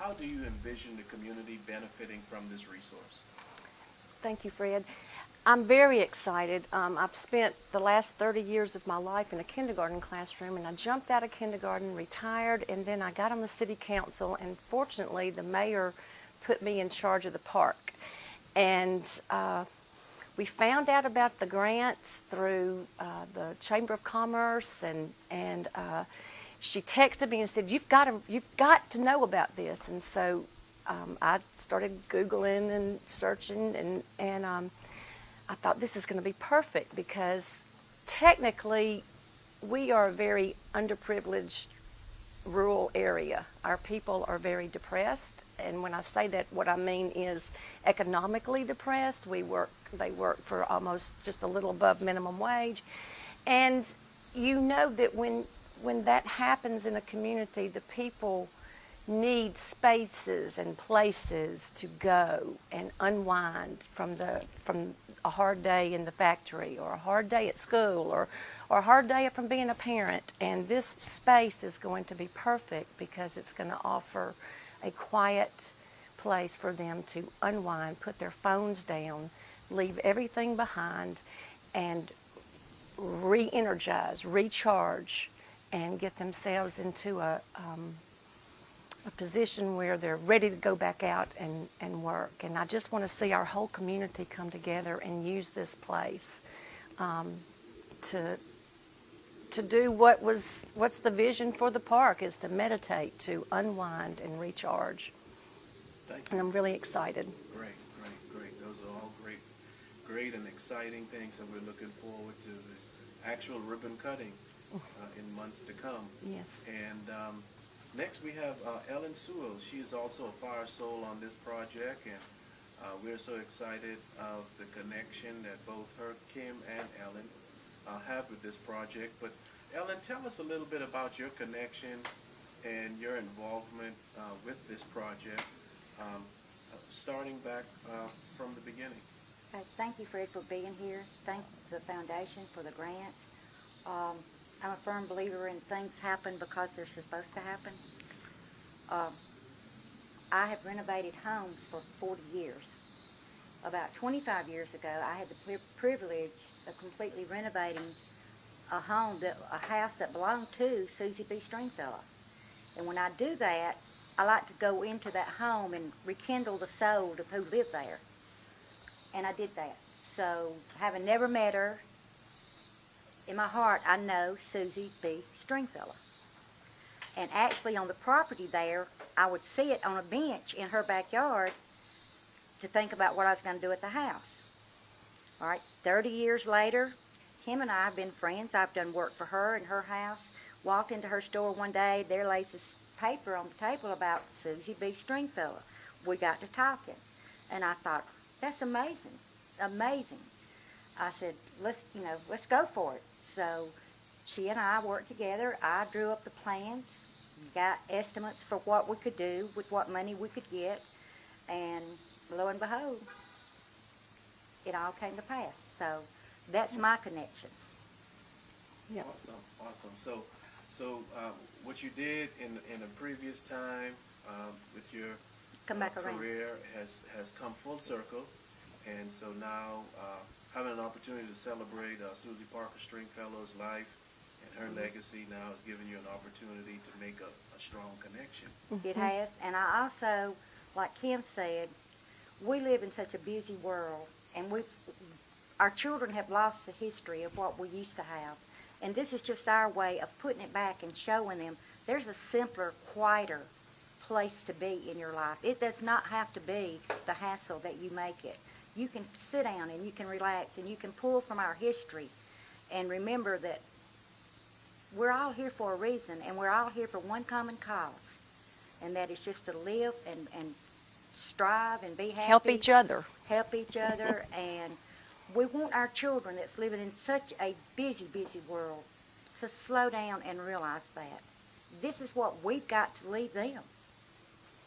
how do you envision the community benefiting from this resource? Thank you, Fred. I'm very excited. I've spent the last 30 years of my life in a kindergarten classroom, and I jumped out of kindergarten, retired, and then I got on the city council, and fortunately the mayor put me in charge of the park. And we found out about the grants through the Chamber of Commerce, and she texted me and said, you've got to know about this. And so I started Googling and searching, and I thought this is going to be perfect, because technically we are a very underprivileged rural area. Our people are very depressed, and when I say that, what I mean is economically depressed. They work for almost just a little above minimum wage, and you know that when that happens in a community, the people need spaces and places to go and unwind from a hard day in the factory, or a hard day at school, or a hard day from being a parent. And this space is going to be perfect, because it's going to offer a quiet place for them to unwind, put their phones down, leave everything behind, and re-energize, recharge, and get themselves into a position where they're ready to go back out and work. And I just want to see our whole community come together and use this place to do what's the vision for the park, is to meditate, to unwind and recharge. Thank you. And I'm really excited. Great. Those are all great and exciting things, and we're looking forward to the actual ribbon cutting in months to come. Yes. And next we have Ellen Sewell. She is also a fire soul on this project, and we're so excited of the connection that both her, Kim, and Ellen have with this project. But Ellen, tell us a little bit about your connection and your involvement with this project, starting back from the beginning. Thank you, Fred, for being here. Thank the foundation for the grant. I'm a firm believer in things happen because they're supposed to happen. I have renovated homes for 40 years. About 25 years ago, I had the privilege of completely renovating a house that belonged to Susie B. Stringfellow. And when I do that, I like to go into that home and rekindle the soul of who lived there. And I did that. So, having never met her, in my heart, I know Susie B. Stringfellow. And actually on the property there, I would sit on a bench in her backyard to think about what I was going to do at the house. All right, 30 years later, Kim and I have been friends. I've done work for her in her house. Walked into her store one day, there lays this paper on the table about Susie B. Stringfellow. We got to talking, and I thought, that's amazing, amazing. I said, let's go for it. So she and I worked together. I drew up the plans, got estimates for what we could do with what money we could get, and lo and behold, it all came to pass. So that's my connection. Yeah. Awesome. So what you did in a previous time with your career has come full circle, and so now having an opportunity to celebrate Susie Parker Stringfellow's life and her legacy now has given you an opportunity to make a strong connection. It has, and I also, like Kim said, we live in such a busy world, and our children have lost the history of what we used to have. And this is just our way of putting it back and showing them there's a simpler, quieter place to be in your life. It does not have to be the hassle that you make it. You can sit down and you can relax and you can pull from our history and remember that we're all here for a reason, and we're all here for one common cause, and that is just to live and strive and be happy. Help each other. Help each other, and we want our children that's living in such a busy, busy world to slow down and realize that this is what we've got to leave them.